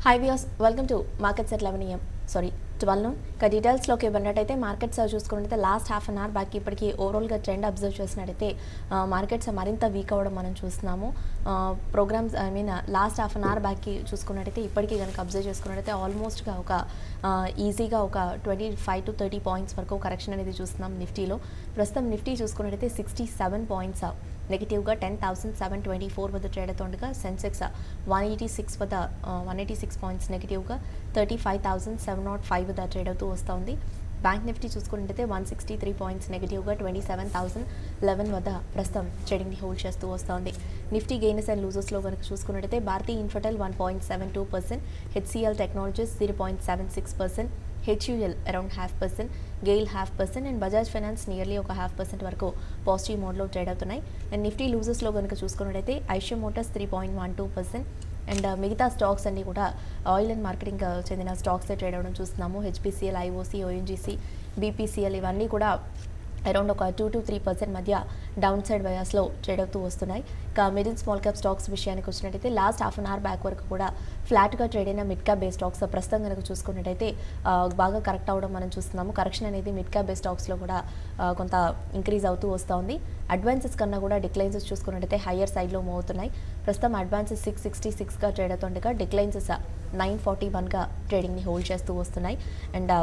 Hi viewers, welcome to Markets at 11 AM. Sorry, 12 noon. ఇక డీటెయిల్స్లోకి వెళ్ళినట్టయితే మార్కెట్స్ చూసుకున్నట్టయితే last half an hour back ఇప్పటికీ ఓవరాల్గా ట్రెండ్ అబ్జర్వ్ చేసినట్టయితే మార్కెట్స్ మరింత వీక్ అవ్వడం మనం చూస్తున్నాము. Programs last half an hour బ్యాక్కి చూసుకున్నట్టయితే ఇప్పటికీ కనుక అబ్జర్వ్ చేసుకున్నట్టయితే ఆల్మోస్ట్గా ఒక ఈజీగా ఒక 25 to 30 పాయింట్స్ వరకు కరెక్షన్ అనేది చూస్తున్నాం నిఫ్టీలో. ప్రస్తుతం నిఫ్టీ చూసుకున్నట్టయితే 67 పాయింట్స్ నెగిటివ్గా 10,724 వద్ద ట్రేడ్ అవుతుండగా సెన్సెక్స్ 186 పాయింట్స్ నెగిటివ్గా 35,705 వద్ద ట్రేడ్ అవుతూ వస్తుంది. బ్యాంక్ నిఫ్టీ చూసుకున్నట్టయితే 163 పాయింట్స్ నెగిటివ్గా 27,011 వద్ద ప్రస్తుతం ట్రేడింగ్ని హోల్డ్ చేస్తూ వస్తుంది. నిఫ్టీ గెయినర్స్ అండ్ లూజర్స్లో కనుక చూసుకున్నట్టయితే Bharti Infotel 1.72%, HCL Technologies 0.76%, HUL around 0.5%, GAIL 0.5% and Bajaj Finance nearly ఒక 0.5% వరకు పాజిటివ్ మోడ్లో ట్రేడ్ అవుతున్నాయి. అండ్ నిఫ్టీ లూజర్స్లో కనుక చూసుకున్నట్టయితే ఐషియా మోటార్స్ 3.12% అండ్ మిగతా స్టాక్స్ అన్నీ కూడా ఆయిల్ అండ్ మార్కెటింగ్ చెందిన స్టాక్స్ ట్రేడ్ అవ్వడం చూస్తున్నాము. హెచ్పిసిఎల్, ఐఓసి, ఓఎన్జీసీ, బీపీసీఎల్ ఇవన్నీ కూడా అరౌండ్ ఒక 2 to 3% మధ్య డౌన్ సైడ్ బయాస్లో ట్రేడ్ అవుతూ వస్తున్నాయి. ఇక mid and small cap stocks విషయానికి వచ్చినట్టయితే last half an hour back వరకు కూడా ఫ్లాట్గా ట్రేడ్ అయిన మిడ్ క్యాప్ బేస్ స్టాక్స్ ప్రస్తుతం కనుక చూసుకున్నట్టయితే బాగా కరెక్ట్ అవ్వడం మనం చూస్తున్నాము. కరెక్షన్ అనేది మిడ్ క్యాప్ బేస్ స్టాక్స్లో కూడా కొంత ఇంక్రీజ్ అవుతూ వస్తుంది. అడ్వాన్సెస్ కన్నా కూడా డిక్లైన్సెస్ చూసుకున్నట్టయితే హయ్యర్ సైడ్లో మూవ్ అవుతున్నాయి. ప్రస్తుతం అడ్వాన్సెస్ 666గా ట్రేడ్ అవుతుండగా డిక్లైన్సెస్ 941గా ట్రేడింగ్ని హోల్డ్ చేస్తూ వస్తున్నాయి. అండ్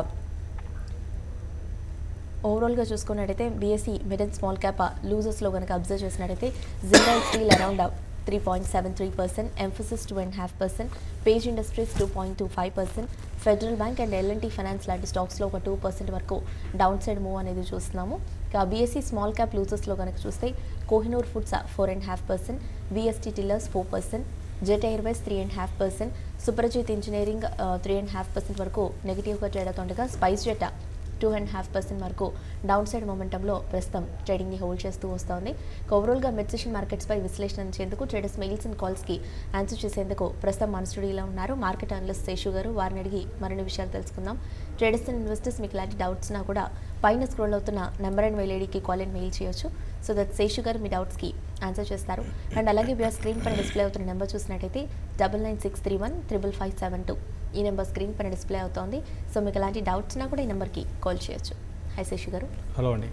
ఓవరాల్గా చూసుకున్నట్టయితే BSE mid and small cap లూజర్స్లో కనుక అబ్జర్వ్ చేసినట్టయితే Jindal steel around 3.73%, Mphasis 2.5%, Page Industries 2.25%, Federal Bank and L&T finance లాంటి స్టాక్స్లో ఒక 2% వరకు డౌన్ సైడ్ మూవ్ అనేది చూస్తున్నాము. ఇక బీఎస్సీ స్మాల్ క్యాప్ లూజర్స్లో కనుక చూస్తే Kohinoor foods 4.5%, VST tillers 4%, jet Airways 3.5%, Suprajit engineering 3.5% వరకు నెగిటివ్గా ట్రేడ్ అవుతుండగా స్పైస్ జెట్ 2.5% వరకు డౌన్ సైడ్ మొమెంటంలో ప్రస్తుతం ట్రేడింగ్ని హోల్డ్ చేస్తూ వస్తుంది. ఓవరాల్గా మిడ్ సెషన్ మార్కెట్స్పై విశ్లేషణ ఇచ్చేందుకు ట్రేడర్స్ మెయిల్స్ అండ్ కాల్స్కి ఆన్సర్ చేసేందుకు ప్రస్తుతం మన స్టూడియోలో ఉన్నారు మార్కెట్ అనలిస్ట్ శేషు గారు. వారిని అడిగి మరిన్ని విషయాలు తెలుసుకుందాం. ట్రేడర్స్ అండ్ ఇన్వెస్టర్స్ మీకు ఇలాంటి డౌట్స్ నా కూడా పైన స్క్రోల్ అవుతున్న నెంబర్ అండ్ మెయిల్ ఐడికి కాల్ అండ్ మెయిల్ చేయొచ్చు. సో దట్ శేషు గారు మీ డౌట్స్కి ఆన్సర్ చేస్తారు. అండ్ అలాగే మీరు స్క్రీన్ పైన డిస్ప్లే అవుతున్న నెంబర్ చూసినట్టయితే 9963155772 ఈ నెంబర్ స్క్రీన్ పైన డిస్ప్లే అవుతోంది. సో మీకు ఎలాంటి డౌట్స్ ఉన్నా కూడా ఈ నెంబర్కి కాల్ చేయొచ్చు. హై శేషు గారు. హలో అండి.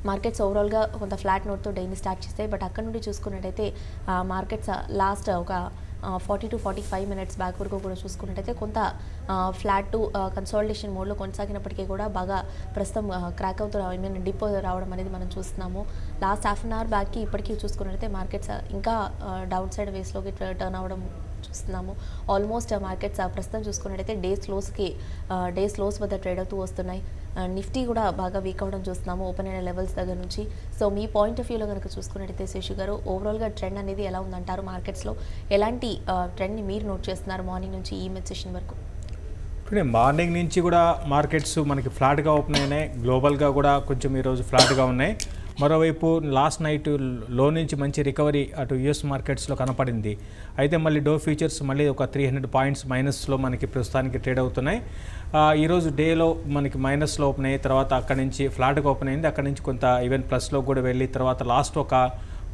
మార్కెట్స్ ఓవరాల్గా కొంత ఫ్లాట్ నోట్తో డైలీ స్టార్ట్ చేస్తాయి. బట్ అక్కడ నుండి చూసుకున్నట్టయితే మార్కెట్స్ లాస్ట్ ఒక 40 to 45 minutes బ్యాక్ వరకు కూడా చూసుకున్నట్టయితే కొంత ఫ్లాట్ టు కన్సాలిడేషన్ మోడ్లో కొనసాగినప్పటికీ కూడా బాగా ప్రస్తుతం క్రాక్ అవుతూ డిప్ రావడం అనేది మనం చూస్తున్నాము. లాస్ట్ హాఫ్ అన్ అవర్ బ్యాక్కి ఇప్పటికీ చూసుకున్నట్టయితే మార్కెట్స్ ఇంకా డౌన్ సైడ్ వేస్లోకి టర్న్ అవ్వడం చూస్తున్నాము. ఆల్మోస్ట్ మార్కెట్స్ ప్రస్తుతం చూసుకున్నట్టయితే డే స్లోస్ వద్ద ట్రేడ్ అవుతూ వస్తున్నాయి. నిఫ్టీ కూడా బాగా వీక్ అవ్వడం చూస్తున్నాము ఓపెన్ అయిన లెవెల్స్ దగ్గర నుంచి. సో మీ పాయింట్ ఆఫ్ వ్యూలో కనుక చూసుకున్నట్టయితే శేషు గారు ఓవరాల్గా ట్రెండ్ అనేది ఎలా ఉందంటారు? మార్కెట్స్లో ఎలాంటి ట్రెండ్ని మీరు నోట్ చేస్తున్నారు మార్నింగ్ నుంచి ఈ మిడ్ సెషన్ వరకు? ఇప్పుడు మార్నింగ్ నుంచి కూడా మార్కెట్స్ మనకి ఫ్లాట్గా ఓపెన్ అయినాయి. గ్లోబల్గా కూడా కొంచెం ఈరోజు ఫ్లాట్గా ఉన్నాయి. మరోవైపు లాస్ట్ నైట్ లో నుంచి మంచి రికవరీ అటు యూఎస్ మార్కెట్స్లో కనపడింది. అయితే మళ్ళీ డో ఫ్యూచర్స్ మళ్ళీ ఒక 300 పాయింట్స్ మైనస్లో మనకి ప్రస్తుతానికి ట్రేడ్ అవుతున్నాయి. ఈరోజు డేలో మనకి మైనస్లో ఓపెన్ అయ్యి తర్వాత అక్కడి నుంచి ఫ్లాట్గా ఓపెన్ అయింది. అక్కడి నుంచి కొంత ఈవెన్ ప్లస్లో కూడా వెళ్ళి తర్వాత లాస్ట్ ఒక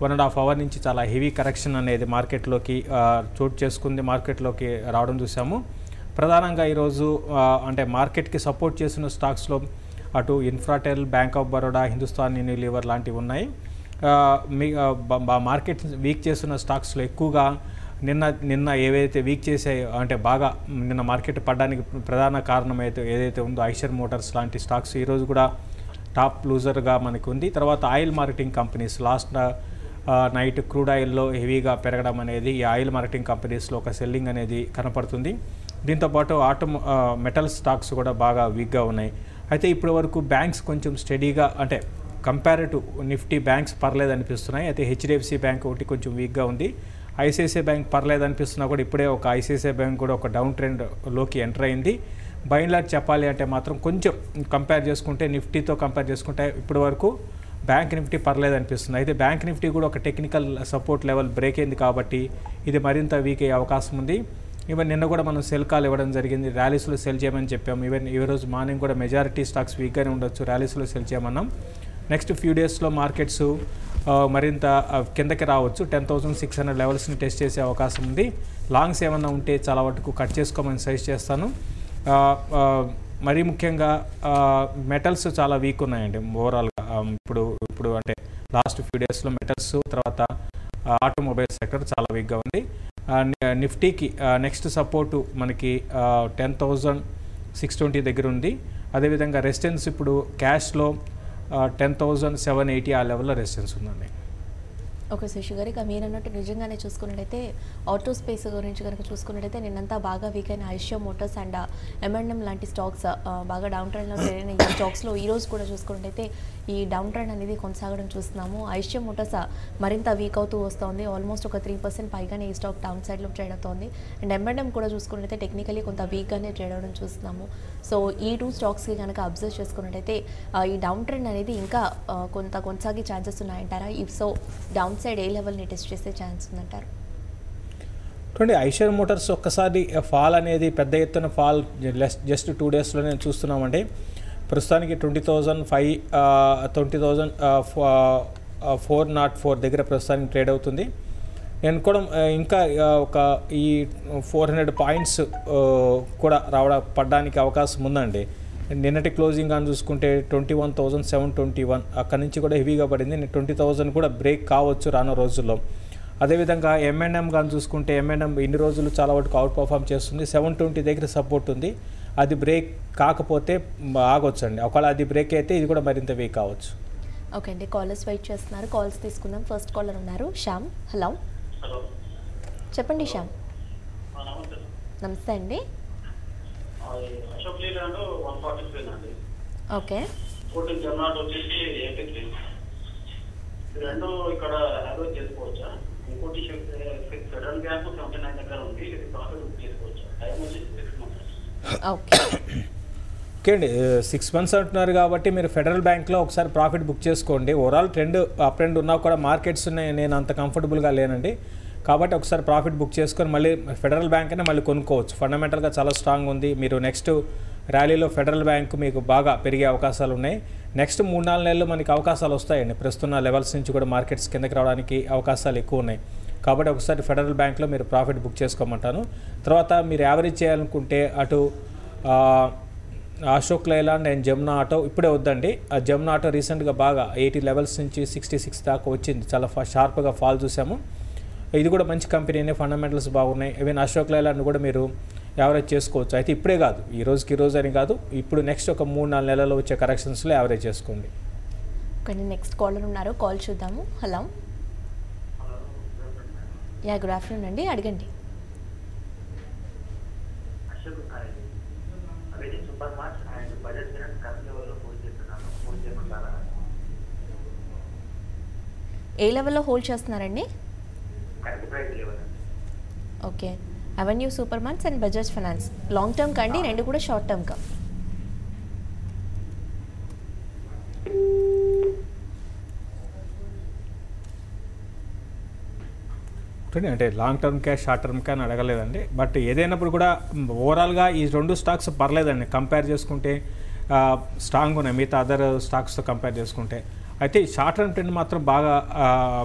1.5 hour నుంచి చాలా హెవీ కరెక్షన్ అనేది మార్కెట్లోకి చోటు చేసుకుంది. మార్కెట్లోకి రావడం చూసాము. ప్రధానంగా ఈరోజు అంటే మార్కెట్కి సపోర్ట్ చేసిన స్టాక్స్లో అటు Infratel, bank of Baroda, Hindustan Unilever లాంటివి ఉన్నాయి. మార్కెట్ వీక్ చేస్తున్న స్టాక్స్లో ఎక్కువగా నిన్న ఏవైతే వీక్ చేసాయో అంటే బాగా నిన్న మార్కెట్ పడడానికి ప్రధాన కారణం ఏదైతే ఉందో ఐషర్ మోటార్స్ లాంటి స్టాక్స్ ఈరోజు కూడా టాప్ లూజర్గా మనకు ఉంది. తర్వాత oil marketing companies last night crude ఆయిల్లో హెవీగా పెరగడం అనేది ఈ ఆయిల్ మార్కెటింగ్ కంపెనీస్లో ఒక సెల్లింగ్ అనేది కనపడుతుంది. దీంతోపాటు మెటల్ స్టాక్స్ కూడా బాగా వీక్గా ఉన్నాయి. అయితే ఇప్పటి వరకు బ్యాంక్స్ కొంచెం స్టడీగా అంటే కంపారిటివ్ నిఫ్టీ బ్యాంక్స్ పర్లేదు అనిపిస్తున్నాయి. అయితే హెచ్డిఎఫ్సి బ్యాంక్ ఒకటి కొంచెం వీక్గా ఉంది. ఐసిఐసిఐ బ్యాంక్ పర్లేదు అనిపిస్తున్నా కూడా ఇప్పుడే ఒక ఐసిఐసిఐ బ్యాంక్ కూడా ఒక డౌన్ ట్రెండ్లోకి ఎంటర్ అయింది. బై అండ్ లార్జ్ చెప్పాలి అంటే మాత్రం కొంచెం కంపేర్ చేసుకుంటే నిఫ్టీతో కంపేర్ చేసుకుంటే ఇప్పటి వరకు బ్యాంక్ నిఫ్టీ పర్లేదు అనిపిస్తుంది. అయితే బ్యాంక్ నిఫ్టీ కూడా ఒక టెక్నికల్ సపోర్ట్ లెవెల్ బ్రేక్ అయింది కాబట్టి ఇది మరింత వీక్ అయ్యే అవకాశం ఉంది. ఈవెన్ నిన్న కూడా మనం సెల్ కాల్ ఇవ్వడం జరిగింది. ర్యాలీస్లో సెల్ చేయమని చెప్పాము. ఈవెన్ ఈరోజు మార్నింగ్ కూడా మెజారిటీ స్టాక్స్ వీక్గానే ఉండొచ్చు, ర్యాలీస్లో సెల్ చేయమన్నాం. నెక్స్ట్ ఫ్యూ డేస్లో మార్కెట్స్ మరింత కిందకి రావచ్చు. 10,600 లెవెల్స్ని టెస్ట్ చేసే అవకాశం ఉంది. లాంగ్స్ ఏమన్నా ఉంటే చాలా వరకు కట్ చేసుకోమని సజెస్ట్ చేస్తాను. మరీ ముఖ్యంగా మెటల్స్ చాలా వీక్ ఉన్నాయండి ఓవరాల్గా. ఇప్పుడు అంటే లాస్ట్ ఫ్యూ డేస్లో మెటల్స్, తర్వాత ఆటోమొబైల్ సెక్టర్ చాలా వీక్గా ఉంది. నిఫ్టీకి నెక్స్ట్ సపోర్టు మనకి 10,620 దగ్గర ఉంది. అదేవిధంగా రెసిస్టెన్స్ ఇప్పుడు క్యాష్లో 10,780 ఆ లెవెల్లో రెసిస్టెన్స్ ఉందండి. ఓకే శశి గారు, ఇక మీరు అన్నట్టు నిజంగానే చూసుకున్నట్టయితే ఆటో స్పేస్ గురించి కనుక చూసుకున్నట్టయితే నిన్నంతా బాగా వీక్ అయిన ఐషియా మోటార్స్ అండ్ M&M లాంటి స్టాక్స్ బాగా డౌన్ ట్రెండ్లో ట్రేడ్ అయిన ఈ స్టాక్స్లో ఈరోజు కూడా చూసుకున్నట్టయితే ఈ డౌన్ ట్రెండ్ అనేది కొనసాగడం చూస్తున్నాము. ఐషియా మోటార్స్ మరింత వీక్ అవుతూ వస్తుంది. ఆల్మోస్ట్ ఒక 3% పైగానే ఈ స్టాక్ డౌన్ సైడ్లో ట్రేడ్ అవుతుంది. అండ్ M&M కూడా చూసుకున్నట్టయితే టెక్నికలీ కొంత వీక్గానే ట్రేడ్ అవ్వడం చూస్తున్నాము. సో ఈ 2 స్టాక్స్కి కనుక అబ్జర్వ్ చేసుకున్నట్టయితే ఈ డౌన్ ట్రెండ్ అనేది ఇంకా కొంత కొనసాగే ఛాన్సెస్ ఉన్నాయంటారా? ఇఫ్ సో డౌన్ సైడ్ ఏ లెవెల్ని టెస్ట్ చేసే ఛాన్స్ ఉందంటారు? చూడండి, ఐషర్ మోటార్స్ ఒక్కసారి ఫాల్ అనేది పెద్ద ఎత్తున ఫాల్ జస్ట్ 2 డేస్లోనే చూస్తున్నామండి. ప్రస్తుతానికి 20,404 దగ్గర ప్రస్తుతానికి ట్రేడ్ అవుతుంది. నేను కూడా ఇంకా ఒక ఈ 400 పాయింట్స్ కూడా పడడానికి అవకాశం ఉందండి. నిన్నటి క్లోజింగ్ అని చూసుకుంటే 21,721 అక్కడి నుంచి కూడా హెవీగా పడింది. 20,000 కూడా బ్రేక్ కావచ్చు రానున్న రోజుల్లో. అదేవిధంగా M&M కానీ చూసుకుంటే M&M ఇన్ని రోజులు చాలా వరకు అవుట్ పర్ఫామ్ చేస్తుంది. 720 దగ్గర సపోర్ట్ ఉంది. అది బ్రేక్ కాకపోతే ఆగొచ్చు అండి. ఒకవేళ అది బ్రేక్ అయితే ఇది కూడా మరింత వీక్ కావచ్చు. ఓకే అండి, కాలర్స్ వెయిట్ చేస్తున్నారు. కాల్స్ తీసుకుందాం. ఫస్ట్ కాలర్ ఉన్నారు శ్యామ్. హలో, చెప్పండి శ్యామ్. నమస్తే అండి. ఓకే, రెండు ఇక్కడ యావరేజ్ చేసుకోవచ్చా? ఇంకోటి ఫెడరల్ బ్యాంక్ 79 దగ్గర ఉంది, ఇది ప్రాఫిట్ బుక్ చేసుకోవచ్చా? టైం వచ్చి 6 months. ఓకే అండి, 6 months అంటున్నారు కాబట్టి మీరు ఫెడరల్ బ్యాంక్లో ఒకసారి ప్రాఫిట్ బుక్ చేసుకోండి. ఓవరాల్ ట్రెండ్ అప్ ట్రెండ్ ఉన్నా కూడా మార్కెట్స్ ఉన్నాయి, నేను అంత కంఫర్టబుల్గా లేనండి. కాబట్టి ఒకసారి ప్రాఫిట్ బుక్ చేసుకొని మళ్ళీ ఫెడరల్ బ్యాంక్ అయినా మళ్ళీ కొనుక్కోవచ్చు. ఫండమెంటల్గా చాలా స్ట్రాంగ్ ఉంది. మీరు నెక్స్ట్ ర్యాలీలో ఫెడరల్ బ్యాంక్ మీకు బాగా పెరిగే అవకాశాలు ఉన్నాయి. నెక్స్ట్ 3-4 నెలలు మనకి అవకాశాలు వస్తాయండి. ప్రస్తుత లెవెల్స్ నుంచి కూడా మార్కెట్స్ కిందకి రావడానికి అవకాశాలు ఎక్కువ ఉన్నాయి. కాబట్టి ఒకసారి ఫెడరల్ బ్యాంక్లో మీరు ప్రాఫిట్ బుక్ చేసుకోమంటాను. తర్వాత మీరు యావరేజ్ చేయాలనుకుంటే అటు Ashok Leyland and Jamuna auto ఇప్పుడే వద్దండి. ఆ జమునా ఆటో రీసెంట్గా బాగా 80 లెవెల్స్ నుంచి 66 దాకా వచ్చింది. చాలా షార్ప్గా ఫాల్ చూసాము. ఇది కూడా మంచి కంపెనీనే, ఫండమెంటల్స్ బాగున్నాయి. ఈవెన్ అశోక్ లైలాండ్ కూడా మీరు యావరేజ్ చేసుకోవచ్చు. అయితే ఇప్పుడే కాదు, ఈ రోజు అని కాదు, ఇప్పుడు నెక్స్ట్ ఒక 3-4 నెలల్లో వచ్చే కరెక్షన్స్లో యావరేజ్ చేసుకోండి. కానీ నెక్స్ట్ కాలర్ ఉన్నారు, కాల్ చూద్దాము. హలో, యా గుడ్ ఆఫ్టర్నూన్ అండి, అడగండి. ఏ లెవెల్లో హోల్డ్ చేస్తున్నారండి? Okay, Avenue Super Marts and Bajaj finance long term కండి, రెండు కూడా షార్ట్ టర్మ్ కా? అంటే long term cash short term can అడగలేదండి. బట్ ఏదైనప్పుడు కూడా ఓవరాల్గా ఈ 2 స్టాక్స్ పర్లేదండి. కంపేర్ చేసుకుంటే స్ట్రాంగ్ ఉన్నాయి మిగతా అదర్ స్టాక్స్తో కంపేర్ చేసుకుంటే. అయితే షార్ట్ టర్మ్ ట్రెండ్ మాత్రం బాగా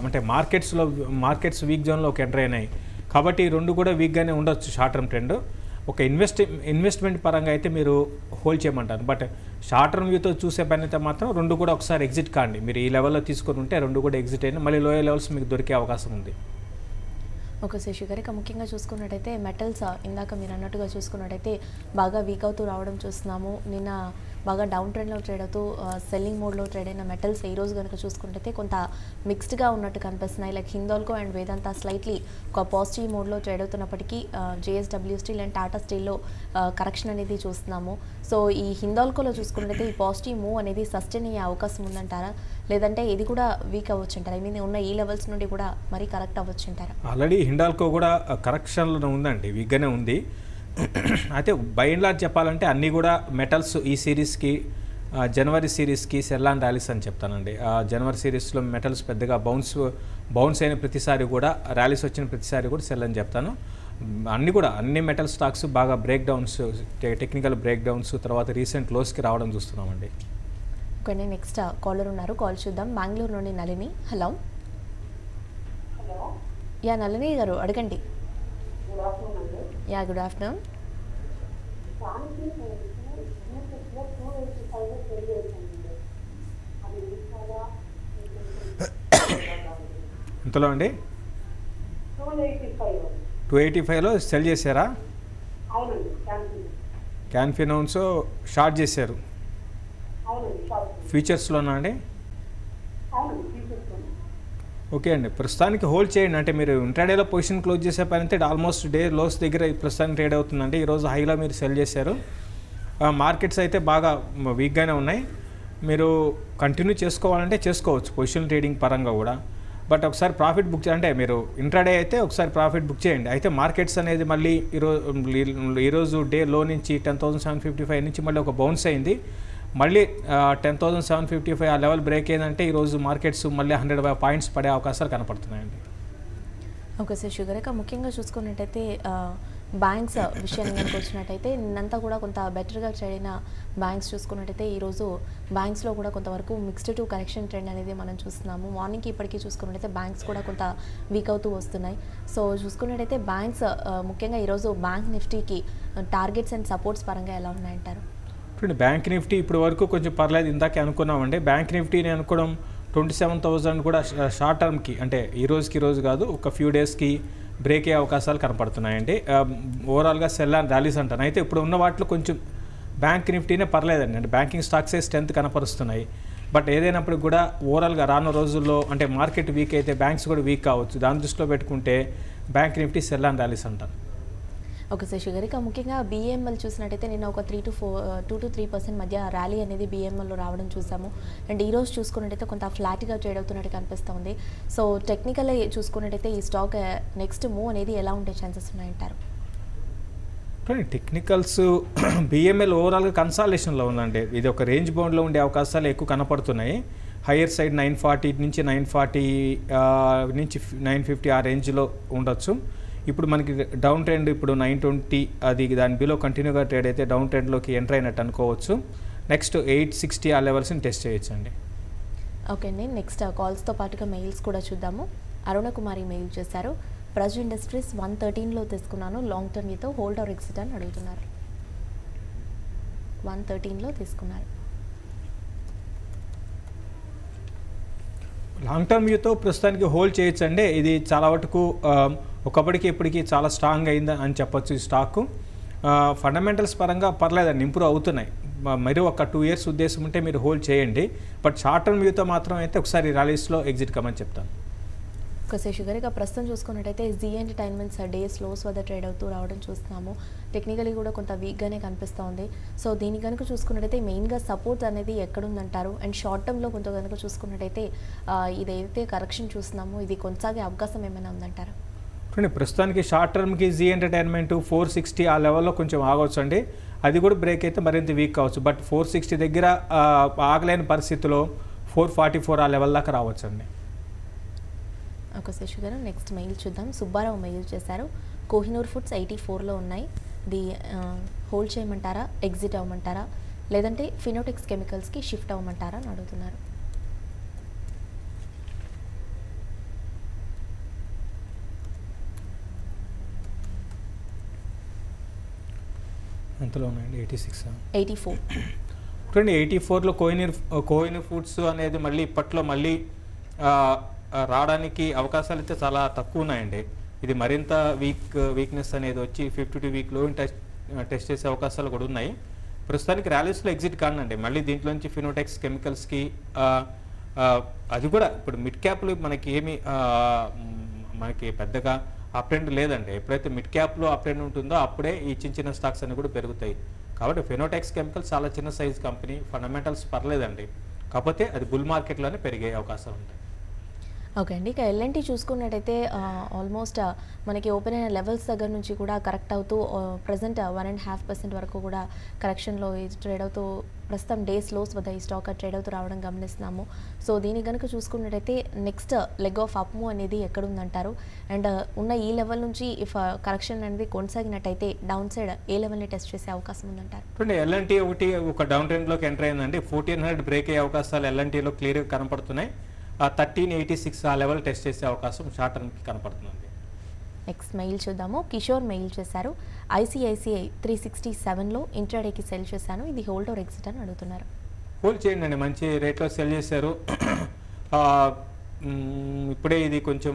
అంటే మార్కెట్స్ వీక్ జోన్లోకి ఎంటర్ అయినాయి. కాబట్టి ఈ 2 కూడా వీక్గానే ఉండొచ్చు షార్ట్ టర్మ్ ట్రెండ్. ఒక ఇన్వెస్ట్మెంట్ పరంగా అయితే మీరు హోల్డ్ చేయమంటారు. బట్ షార్ట్ టర్మ్ వ్యూతో చూసే పని అయితే మాత్రం 2 కూడా ఒకసారి ఎగ్జిట్ కాండి. మీరు ఈ లెవెల్లో తీసుకొని ఉంటే 2 కూడా ఎగ్జిట్ అయినా మళ్ళీ లోయర్ లెవెల్స్ మీకు దొరికే అవకాశం ఉంది. ఓకే శశి గారు, ఇక ముఖ్యంగా చూసుకున్నట్టయితే మెటల్స్ ఇందాక మీరు అన్నట్టుగా చూసుకున్నట్టయితే బాగా వీక్ అవుతూ రావడం చూస్తున్నాము. నిన్న బాగా డౌన్ ట్రెండ్లో ట్రేడ్ అవుతూ సెల్లింగ్ మోడ్లో ట్రేడ్ అయిన మెటల్స్ ఈ రోజు కనుక చూసుకుంటే కొంత మిక్స్డ్గా ఉన్నట్టు కనిపిస్తున్నాయి. Like Hindalco and Vedanta slightly ఒక పాజిటివ్ మోడ్లో ట్రేడ్ అవుతున్నప్పటికీ JSW స్టీల్ అండ్ టాటా స్టీల్లో కరెక్షన్ అనేది చూస్తున్నాము. సో ఈ హిందాల్కోలో చూసుకుంటే ఈ పాజిటివ్ మూవ్ అనేది సస్టైన్ అయ్యే అవకాశం ఉందంటారా, లేదంటే ఇది కూడా వీక్ అవ్వచ్చు అంటారా? ఐ మీన్ ఉన్న ఈ లెవెల్స్ నుండి కూడా మరీ కరెక్ట్ అవ్వచ్చు అంటారా? ఆల్రెడీ హిండాల్కో కూడా కరెక్షన్లో ఉందండి, వీక్గానే ఉంది. అయితే బై అండ్ లార్జ్ చెప్పాలంటే అన్నీ కూడా మెటల్స్ ఈ సిరీస్కి జనవరి సిరీస్కి సెల్ అండ్ ర్యాలీస్ అని చెప్తానండి. జనవరి సిరీస్లో మెటల్స్ పెద్దగా బౌన్స్ అయిన ప్రతిసారి కూడా, ర్యాలీస్ వచ్చిన ప్రతిసారి కూడా సెల్ అని చెప్తాను. అన్ని మెటల్ స్టాక్స్ బాగా break downs, technical break downs తర్వాత రీసెంట్ లోస్కి రావడం చూస్తున్నామండి. ఓకే, నెక్స్ట్ కాలర్ ఉన్నారు, కాల్ చూద్దాం. బెంగళూరు నుండి నళిని. హలో, యా నళిని గారు అడగండి. గుడ్ ఆఫ్టర్నూన్ అండి. Yeah good afternoon. దానికి యూట్యూబ్లో 285 సెల్ చేశానండి. అది చాలా ఎంతలో అండి? 285. 285లో సెల్ చేశారా? అవునండి. క్యాన్ ఫినౌన్స్ షార్ట్ చేశారు. అవునండి. ఫ్యూచర్స్లోనా అండి? అవునండి. తీసుకుంటాను. ఓకే అండి, ప్రస్తుతానికి హోల్డ్ చేయండి. అంటే మీరు ఇంట్రాడేలో పొజిషన్ క్లోజ్ చేసే పని అయితే ఆల్మోస్ట్ డే లోస్ దగ్గర ప్రస్తుతానికి ట్రేడ్ అవుతుందండి. ఈరోజు హైలో మీరు సెల్ చేశారు. మార్కెట్స్ అయితే బాగా వీక్గానే ఉన్నాయి. మీరు కంటిన్యూ చేసుకోవాలంటే చేసుకోవచ్చు పొజిషన్ ట్రేడింగ్ పరంగా కూడా. బట్ ఒకసారి ప్రాఫిట్ బుక్ అంటే మీరు ఇంట్రాడే అయితే ఒకసారి ప్రాఫిట్ బుక్ చేయండి. అయితే మార్కెట్స్ అనేది మళ్ళీ ఈరోజు డే లో నుంచి 10,755 నుంచి మళ్ళీ ఒక బౌన్స్ అయింది. మళ్ళీ 10,755 ఆ లెవెల్ బ్రేక్ అయిందంటే ఈరోజు మార్కెట్స్ మళ్ళీ 100 పాయింట్స్ పడే అవకాశాలు కనపడుతున్నాయండి. Okay sir. షుగర్ ఇక ముఖ్యంగా చూసుకున్నట్టయితే బ్యాంక్స్ విషయాన్ని కనుక వచ్చినట్టయితే నిన్నంతా కూడా కొంత బెటర్గా చేయన బ్యాంక్స్ చూసుకున్నట్టయితే ఈరోజు బ్యాంక్స్లో కూడా కొంతవరకు మిక్స్డ్ టు కరెక్షన్ ట్రెండ్ అనేది మనం చూస్తున్నాము. మార్నింగ్కి ఇప్పటికీ చూసుకున్నట్టయితే బ్యాంక్స్ కూడా కొంత వీక్ అవుతూ వస్తున్నాయి. సో చూసుకున్నట్టయితే బ్యాంక్స్ ముఖ్యంగా ఈరోజు బ్యాంక్ నిఫ్టీకి టార్గెట్స్ అండ్ సపోర్ట్స్ పరంగా ఎలా ఉన్నాయంటారు? ఇప్పుడు బ్యాంక్ నిఫ్టీ ఇప్పుడు వరకు కొంచెం పర్లేదు, ఇందాకే అనుకున్నామండి. బ్యాంక్ నిఫ్టీని అనుకోవడం 27,000 కూడా షార్ట్ టర్మ్కి అంటే ఈ రోజు కాదు, ఒక ఫ్యూ డేస్కి బ్రేక్ అయ్యే అవకాశాలు కనపడుతున్నాయండి. ఓవరాల్గా సెల్ అండ్ ర్యాలీస్ అంటాను. అయితే ఇప్పుడు ఉన్న వాటిలో కొంచెం బ్యాంక్ నిఫ్టీనే పర్లేదండి. అంటే బ్యాంకింగ్ స్టాక్సే స్ట్రెంత్ కనపరుస్తున్నాయి. బట్ ఏదైనప్పుడు కూడా ఓవరాల్గా రానున్న రోజుల్లో అంటే మార్కెట్ వీక్ అయితే బ్యాంక్స్ కూడా వీక్ కావచ్చు. దాని దృష్టిలో పెట్టుకుంటే bank Nifty sell and rallies అంటారు. Okay sir. షుగర్ ఇక ముఖ్యంగా BML చూసినట్టయితే నిన్న ఒక 2 to 3% మధ్య ర్యాలీ అనేది BMLలో రావడం చూసాము. అండ్ ఈరోజు చూసుకున్నట్టయితే కొంత ఫ్లాట్గా ట్రేడ్ అవుతున్నట్టు కనిపిస్తుంది. సో టెక్నికల్ చూసుకున్నట్టయితే ఈ స్టాక్ నెక్స్ట్ మూవ్ అనేది ఎలా ఉండే ఛాన్సెస్ ఉన్నాయంటారు? టెక్నికల్స్ BML ఓవరాల్గా కన్సాలేషన్లో ఉందండి. ఇది ఒక రేంజ్ బౌండ్లో ఉండే అవకాశాలు ఎక్కువ కనపడుతున్నాయి. హయ్యర్ సైడ్ 940 నుంచి 940 నుంచి 950 ఆ రేంజ్లో ఉండొచ్చు. ఇప్పుడు మనకి డౌన్ ట్రెండ్ ఇప్పుడు 920 అది దాని బిలో కంటిన్యూగా ట్రేడ్ అయితే డౌన్ ట్రెండ్లోకి ఎంటర్ అయినట్టు అనుకోవచ్చు. నెక్స్ట్ 860 ఆ లెవెల్స్ని టెస్ట్ చేయొచ్చండి. ఓకే అండి. నెక్స్ట్ కాల్స్తో పాటుగా మెయిల్స్ కూడా చూద్దాము. అరుణ కుమారి మెయిల్ చేశారు. ప్రజ్ ఇండస్ట్రీస్ 113లో తీసుకున్నాను, లాంగ్ టర్మ్ మీతో హోల్డ్ ఆర్ ఎగ్జిట్ అని అడుగుతున్నారు. 113లో తీసుకున్నారు. లాంగ్ టర్మ్ వ్యూతో ప్రస్తుతానికి హోల్డ్ చేయొచ్చండి. ఇది చాలా వరకు ఒకప్పటికి ఇప్పటికీ చాలా స్ట్రాంగ్ అయింది అని చెప్పొచ్చు. ఈ స్టాక్ ఫండమెంటల్స్ పరంగా పర్లేదండి, ఇంప్రూవ్ అవుతున్నాయి. మరి ఒక 2 years ఉద్దేశం ఉంటే మీరు హోల్డ్ చేయండి. బట్ షార్ట్ టర్మ్ వ్యూతో మాత్రం అయితే ఒకసారి ర్యాలీస్లో ఎగ్జిట్ కమని చెప్తాను. ఒకసే షుగర్ ఇక ప్రస్తుతం చూసుకున్నట్టయితే జీ ఎంటర్టైన్మెంట్స్ డే స్లోస్ వద్ద ట్రేడ్ అవుతూ రావడం చూస్తున్నాము. టెక్నికలీ కూడా కొంత వీక్గానే కనిపిస్తూ ఉంది. సో దీని కనుక చూసుకున్నట్టయితే మెయిన్గా సపోర్ట్ అనేది ఎక్కడుందంటారు? అండ్ షార్ట్ టర్మ్లో కొంత కనుక చూసుకున్నట్టయితే ఇదైతే కరెక్షన్ చూస్తున్నాము, ఇది కొనసాగే అవకాశం ఏమైనా ఉందంటారు? ప్రస్తుతానికి షార్ట్ టర్మ్కి జీ ఎంటర్టైన్మెంట్ 460 ఆ లెవెల్లో కొంచెం ఆగవచ్చు అండి. అది కూడా బ్రేక్ అయితే మరింత వీక్ కావచ్చు. బట్ 460 దగ్గర ఆగలేని పరిస్థితిలో 444 ఆ లెవెల్ దాకా రావచ్చు అండి. ఓకే శశి గారు, నెక్స్ట్ మెయిల్ చూద్దాం. సుబ్బారావు మెయిల్ చేశారు. కోహినూర్ ఫుడ్స్ 84లో ఉన్నాయి, ఇది హోల్డ్ చేయమంటారా, ఎగ్జిట్ అవ్వమంటారా, లేదంటే ఫినోటెక్స్ కెమికల్స్కి షిఫ్ట్ అవ్వమంటారా అని అడుగుతున్నారు. ఎంతలో ఉన్నాయండి? 84. చూడండి, 84లో కోహినూర్ ఫుడ్స్ అనేది మళ్ళీ ఇప్పట్లో మళ్ళీ రావడానికి అవకాశాలు అయితే చాలా తక్కువ ఉన్నాయండి. ఇది మరింత వీక్నెస్ అనేది వచ్చి 52 వీక్లో టెస్ట్ చేసే అవకాశాలు కూడా ఉన్నాయి. ప్రస్తుతానికి ర్యాలీస్లో ఎగ్జిట్ కానండి. మళ్ళీ దీంట్లోంచి ఫినోటెక్స్ కెమికల్స్కి అది కూడా ఇప్పుడు మిడ్ క్యాప్లు మనకి పెద్దగా అప్ ట్రెండ్ లేదండి. ఎప్పుడైతే మిడ్ క్యాప్లో అప్ ట్రెండ్ ఉంటుందో అప్పుడే ఈ చిన్న స్టాక్స్ అన్ని కూడా పెరుగుతాయి. కాబట్టి ఫినోటెక్స్ కెమికల్స్ చాలా చిన్న సైజ్ కంపెనీ, ఫండమెంటల్స్ పర్లేదండి. కాకపోతే అది బుల్ మార్కెట్లోనే పెరిగే అవకాశాలు ఉంటాయి. ఓకే అండి, ఇక ఎల్ఎన్టీ చూసుకున్నట్టయితే ఆల్మోస్ట్ మనకి ఓపెన్ అయిన లెవెల్స్ దగ్గర నుంచి కూడా కరెక్ట్ అవుతూ ప్రజెంట్ 1.5% వరకు కూడా కరెక్షన్లో ట్రేడ్ అవుతూ ప్రస్తుతం డేస్ లోస్ వద్ద ఈ స్టాక్ ట్రేడ్ అవుతూ రావడం గమనిస్తున్నాము. సో దీని కనుక చూసుకున్నట్టయితే next leg of up move అనేది ఎక్కడుందంటారు? అండ్ ఉన్న ఈ లెవెల్ నుంచి ఇఫ్ కరెక్షన్ అనేది కొనసాగినట్టయితే డౌన్ సైడ్ ఏ లెవెల్ని టెస్ట్ చేసే అవకాశం ఉందంటారు? చూడండి, ఎల్ఎన్టీ ఒక డౌన్ ట్రెండ్లోకి ఎంటర్ అయిందండి. 1400 బ్రేక్ అయ్యే అవకాశాలు ఎల్ఎన్టీలో క్లియర్గా కనపడుతున్నాయి. 1386 ఆ లెవెల్ టెస్ట్ చేసే అవకాశం షార్ట్ టర్మ్కి కనపడుతుంది. నెక్స్ట్ మెయిల్ చూద్దాము. కిషోర్ మెయిల్ చేశారు. ఐసిఐసిఐ 367లో ఇంట్రాడేకి సెల్ చేశాను, ఇది హోల్డ్ ఆర్ ఎగ్జిట్ అని అడుగుతున్నారు. హోల్డ్ చేయండి అండి, మంచి రేట్లో సెల్ చేశారు. ఇప్పుడే ఇది కొంచెం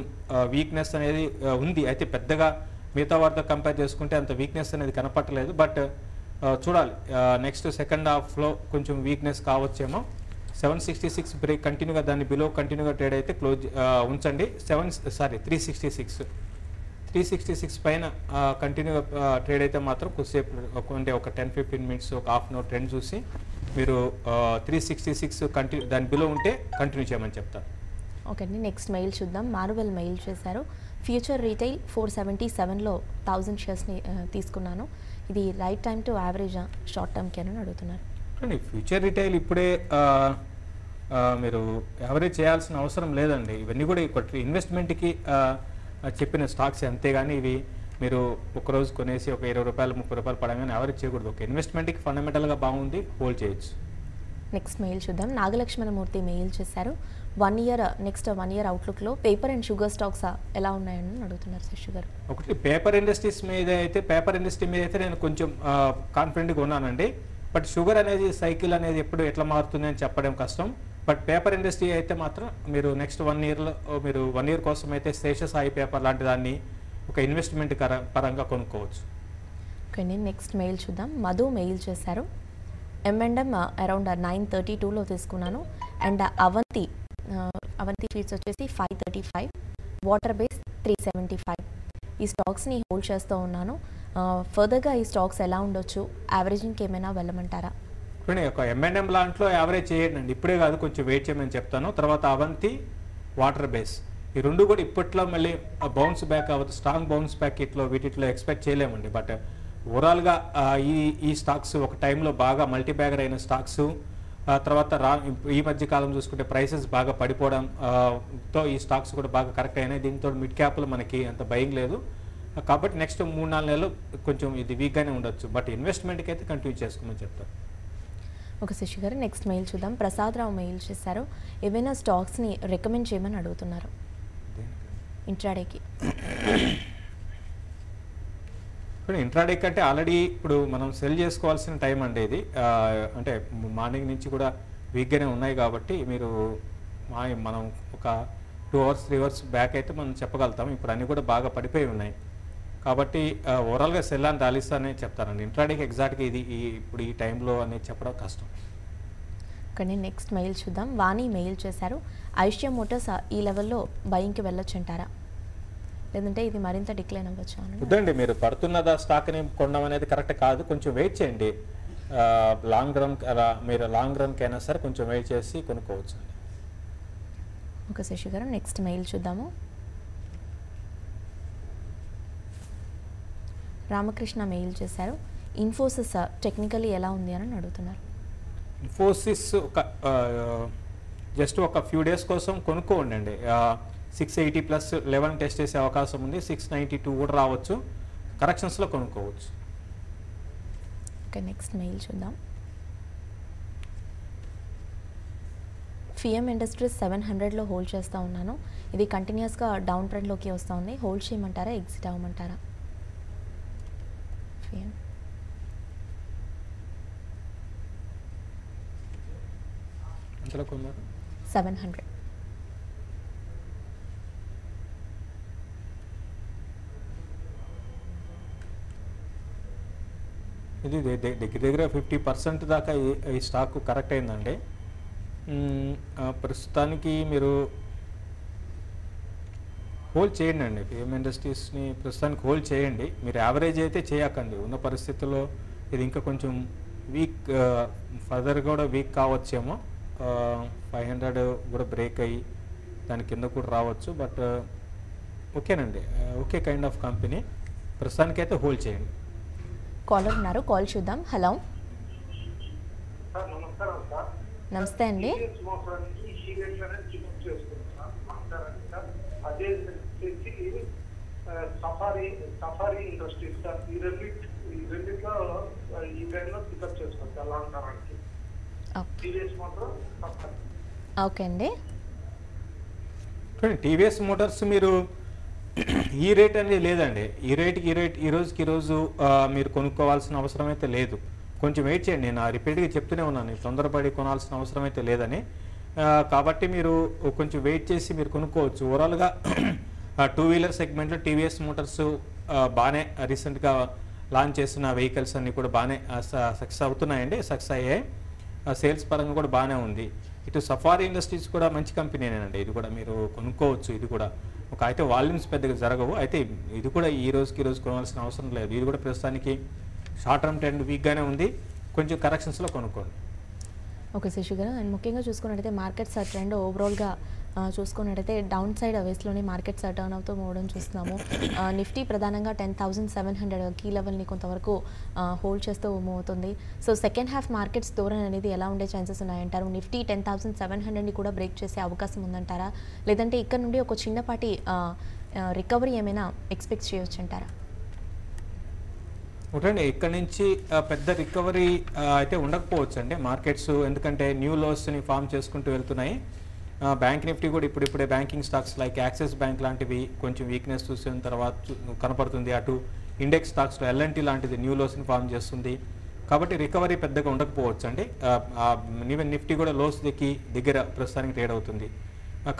వీక్నెస్ అనేది ఉంది, అయితే పెద్దగా మిగతా వారితో కంపేర్ చేసుకుంటే అంత వీక్నెస్ అనేది కనపట్టలేదు. బట్ చూడాలి, నెక్స్ట్ సెకండ్ హాఫ్లో కొంచెం వీక్నెస్ కావచ్చేమో. 766 బ్రేక్ కంటిన్యూగా దాన్ని బిలో కంటిన్యూగా ట్రేడ్ అయితే క్లోజ్ ఉంచండి. 366 పైన కంటిన్యూగా ట్రేడ్ అయితే మాత్రం కొద్దిసేపు అంటే ఒక 10-15 మినిట్స్ ఒక హాఫ్ అన్ అవర్ ట్రెండ్ చూసి మీరు 366 దాని బిలో ఉంటే కంటిన్యూ చేయమని చెప్తాను. ఓకే అండి, నెక్స్ట్ మెయిల్ చూద్దాం. మానువెల్ మెయిల్ చేశారు. ఫ్యూచర్ రీటైల్ 477లో 1000 షేర్స్ని తీసుకున్నాను, ఇది right time to average short టర్మ్కి అని అడుగుతున్నారు. ఫ్యూచర్ రిటైల్ ఇప్పుడే మీరు యావరేజ్ చేయాల్సిన అవసరం లేదండి. ఇవన్నీ కూడా ఇన్వెస్ట్మెంట్కి చెప్పిన స్టాక్స్, అంతేగాని ఇవి మీరు ఒకరోజు కొనేసి ఒక 20 రూపాయలు 30 రూపాయలు పడగానే యావరేజ్ చేయకూడదు. ఒక ఇన్వెస్ట్మెంట్కి ఫండమెంటల్గా బాగుంది, హోల్డ్ చేయొచ్చు. నెక్స్ట్ మెయిల్ చూద్దాం. నాగలక్ష్మణమూర్తి మెయిల్ చేశారు. 1 ఇయర్ నెక్స్ట్ 1 ఇయర్ అవుట్లుక్లో పేపర్ అండ్ షుగర్ స్టాక్స్ ఎలా ఉన్నాయని అడుగుతున్నారు సార్. షుగర్ ఒకటి పేపర్ ఇండస్ట్రీ మీద అయితే నేను కొంచెం కాన్ఫిడెంట్గా ఉన్నానండి. బట్ షుగర్ అనేది సైకిల్ అనేది ఎప్పుడు ఎట్లా మారుతుంది అని చెప్పడం కష్టం. బట్ పేపర్ ఇండస్ట్రీ అయితే మాత్రం మీరు నెక్స్ట్ 1 ఇయర్లో మీరు 1 ఇయర్ కోసం అయితే శేషసాయి పేపర్ లాంటి దాన్ని ఒక ఇన్వెస్ట్మెంట్ పరంగా కొనుక్కోవచ్చు. ఓకే, నెక్స్ట్ మెయిల్ చూద్దాం. మధు మెయిల్ చేశారు. M&M అరౌండ్ 932లో తీసుకున్నాను. అండ్ అవంతి ఫీడ్స్ వచ్చేసి 535, వాటర్ బేస్ 375. ఈ స్టాక్స్ని హోల్డ్ చేస్తూ ఉన్నాను. ఫర్దర్గా ఈ స్టాక్స్ ఎలా ఉండొచ్చు, యావరేజింగ్కి ఏమైనా వెళ్ళమంటారా? ఒక M&M లాంట్లో యావరేజ్ చేయండి, ఇప్పుడే కాదు, కొంచెం వెయిట్ చేయమని చెప్తాను. తర్వాత అవంతి, వాటర్ బేస్, ఈ రెండు కూడా ఇప్పట్లో మళ్ళీ బౌన్స్ బ్యాక్ అవ్వదు, స్ట్రాంగ్ బౌన్స్ బ్యాక్ వీటిలో ఎక్స్పెక్ట్ చేయలేమండి. బట్ ఓవరాల్గా ఈ స్టాక్స్ ఒక టైంలో బాగా మల్టీ బ్యాగర్ అయిన స్టాక్స్, తర్వాత ఈ మధ్య కాలం చూసుకుంటే ప్రైసెస్ బాగా పడిపోవడంతో ఈ స్టాక్స్ కూడా బాగా కరెక్ట్ అయినాయి. దీంతో మిడ్ క్యాప్లో మనకి అంత భయం లేదు. కాబట్టి నెక్స్ట్ 3-4 నెలలు కొంచెం ఇది వీక్గానే ఉండొచ్చు. బట్ ఇన్వెస్ట్మెంట్కి అయితే కంటిన్యూ చేసుకోమని చెప్తారు. ఒక శశి గారు, నెక్స్ట్ మెయిల్ చూద్దాం. ప్రసాదరావు మెయిల్ చేశారు. ఏవైనా స్టాక్స్ని రికమెండ్ చేయమని అడుగుతున్నారు ఇంట్రాడేకి. ఇంట్రాడే కంటే ఆల్రెడీ ఇప్పుడు మనం సెల్ చేసుకోవాల్సిన టైం అండి ఇది. అంటే మార్నింగ్ నుంచి కూడా వీక్గానే ఉన్నాయి కాబట్టి మీరు మనం ఒక 2 hours 3 hours బ్యాక్ అయితే మనం చెప్పగలుగుతాం. ఇప్పుడు అన్నీ కూడా బాగా పడిపోయి ఉన్నాయి కాబట్టి ఓవరాల్గా సెల్ అని రాలిస్తానే చెప్తారండి. ఇంట్రాడేకి ఎగ్జాక్ట్గా ఇది ఇప్పుడు ఈ టైంలో అనేది చెప్పడం కష్టం. కానీ నెక్స్ట్ మెయిల్ చూద్దాం. వాణి మెయిల్ చేశారు. ఐషియా మోటార్స్ ఈ లెవెల్లో బయింగ్కి వెళ్ళొచ్చు అంటారా, లేదంటే ఇది మరింత డిక్లైన్ అవ్వచ్చు అని? వద్దండి, మీరు పడుతున్నదా స్టాక్ని కొనడం అనేది కరెక్ట్ కాదు, కొంచెం వెయిట్ చేయండి. మీరు లాంగ్ రన్కి అయినా సరే కొంచెం వెయిట్ చేసి కొనుక్కోవచ్చు అండి. ఓకే శశి గారు, నెక్స్ట్ మెయిల్ చూద్దాము. రామకృష్ణ మెయిల్ చేశారు. ఇన్ఫోసిస్ టెక్నికల్లీ ఎలా ఉంది అని అడుగుతున్నారు. ఇన్ఫోసిస్ జస్ట్ ఒక ఫ్యూ డేస్ కోసం కొనుక్కోండి. 680+ 11 టెస్ట్ చేసే అవకాశం ఉంది. 692 కూడా రావచ్చు, కరెక్షన్స్లో కొనుక్కోవచ్చు. ఓకే, నెక్స్ట్ మెయిల్ చూద్దాం. ఫిఎం ఇండస్ట్రీస్ 700లో హోల్డ్ చేస్తూ ఉన్నాను, ఇది కంటిన్యూస్గా డౌన్ ట్రెండ్లోకి వస్తూ ఉంది, హోల్డ్ చేయమంటారా, ఎగ్జిట్ అవ్వమంటారా? ఫిఎం ఎంతలో కొన్నారు? 700. ఇది దగ్గర 50% దాకా ఈ స్టాక్ కరెక్ట్ అయిందండి. ప్రస్తుతానికి మీరు హోల్డ్ చేయండి అండి. ఫిఎం ఇండస్ట్రీస్ని ప్రస్తుతానికి హోల్డ్ చేయండి. మీరు యావరేజ్ అయితే చేయకండి. ఉన్న పరిస్థితుల్లో ఇది ఇంకా కొంచెం వీక్, ఫర్దర్ కూడా వీక్ కావచ్చేమో. 500 కూడా బ్రేక్ అయ్యి దాని కింద కూడా రావచ్చు. బట్ ఓకేనండి, ఓకే కైండ్ ఆఫ్ కంపెనీ. ప్రస్తుతానికైతే హోల్డ్ చేయండి. కాలర్ ఉన్నారు, కాల్ చూద్దాం. హలో, నమస్కారం సార్. నమస్తే అండి. అదే సఫారీ ఇండస్ట్రీస్ సార్, ఈ రెండిట్లో ఈ టైంలో పికప్ చేసుకోవచ్చు ఎలా అంటారండి? TVS motor safari. ఓకే అండి. టీవీఎస్ మోటార్స్ మీరు ఈ రేట్ అనేది లేదండి. ఈ రేట్ ఈ రోజు మీరు కొనుక్కోవాల్సిన అవసరం అయితే లేదు. కొంచెం వెయిట్ చేయండి. నేను రిపీట్గా చెప్తూనే ఉన్నాను, తొందరపడి కొనాల్సిన అవసరం అయితే లేదని. కాబట్టి మీరు కొంచెం వెయిట్ చేసి మీరు కొనుక్కోవచ్చు. ఓవరాల్గా 2 వీలర్ సెగ్మెంట్లో టీవీఎస్ మోటార్స్ బాగానే రీసెంట్గా లాంచ్ చేసిన వెహికల్స్ అన్నీ కూడా బాగానే సక్సెస్ అవుతున్నాయండి. సక్సెస్ అయ్యాయి. సేల్స్ పరంగా కూడా బాగానే ఉంది. ఇటు సఫారీ ఇండస్ట్రీస్ కూడా మంచి కంపెనీనేనండి. ఇది కూడా మీరు కొనుక్కోవచ్చు. ఇది కూడా అయితే వాల్యూమ్స్ పెద్దగా జరగవు. అయితే ఇది కూడా ఈ రోజు కొనాల్సిన అవసరం లేదు. ఇది కూడా ప్రస్తుతానికి షార్ట్ టర్మ్ ట్రెండ్ వీక్గానే ఉంది. కొంచెం కరెక్షన్స్లో కొనుక్కోండి. ఓకే శశి గారు. అండ్ ముఖ్యంగా చూసుకున్నట్టయితే మార్కెట్స్ ట్రెండ్ ఓవరాల్గా చూసుకున్నట్టయితే డౌన్ సైడ్ వేస్లోనే మార్కెట్స్ టర్న్ అవుతూ పోవడం చూస్తున్నాము. నిఫ్టీ ప్రధానంగా 10,700 కీ లెవెల్ని కొంతవరకు హోల్డ్ చేస్తూ మూవ్ అవుతుంది. సో సెకండ్ హాఫ్ మార్కెట్స్ ధోరణి అనేది ఎలా ఉండే ఛాన్సెస్ ఉన్నాయంటారు? నిఫ్టీ 10,700ని కూడా బ్రేక్ చేసే అవకాశం ఉందంటారా, లేదంటే ఇక్కడ నుండి ఒక చిన్నపాటి రికవరీ ఏమైనా ఎక్స్పెక్ట్ చేయొచ్చు అంటారా? ఒకటండి, ఇక్కడ నుంచి పెద్ద రికవరీ అయితే ఉండకపోవచ్చు అండి మార్కెట్స్. ఎందుకంటే న్యూ లోస్ని ఫామ్ చేసుకుంటూ వెళ్తున్నాయి. బ్యాంక్ నిఫ్టీ కూడా ఇప్పుడిప్పుడే banking stocks like axis bank లాంటివి కొంచెం వీక్నెస్ చూసిన తర్వాత కనపడుతుంది. అటు ఇండెక్స్ స్టాక్స్లో ఎల్ఎన్టీ లాంటిది న్యూ లోస్ని ఫామ్ చేస్తుంది. కాబట్టి రికవరీ పెద్దగా ఉండకపోవచ్చు అండి. ఈవెన్ నిఫ్టీ కూడా లోస్ దగ్గర ప్రస్తుతానికి ట్రేడ్ అవుతుంది.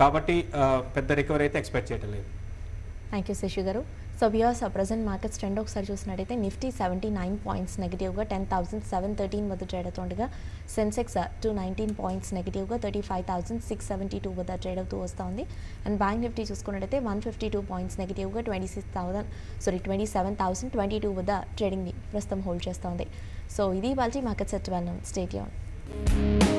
కాబట్టి పెద్ద రికవరీ అయితే ఎక్స్పెక్ట్ చేయటం లేదు. థ్యాంక్ యూ శశి గారు. So viewers, present markets trend ఒకసారి చూసినట్టయితే నిఫ్టీ 79 పాయింట్స్ నెగిటివ్గా 10,713 వద్ద ట్రేడ్ అవుతుండగా సెన్సెక్స్ 219 పాయింట్స్ నెగిటివ్గా 35,672 వద్ద ట్రేడ్ అవుతూ వస్తుంది. అండ్ బ్యాంక్ నిఫ్టీ చూసుకున్నట్టయితే 152 పాయింట్స్ నెగిటివ్గా 27,022 వద్ద ట్రేడింగ్ని ప్రస్తుతం హోల్డ్ చేస్తోంది. సో ఇది వాళ్ళ మార్కెట్స్ ఎట్ 12. Stay tuned.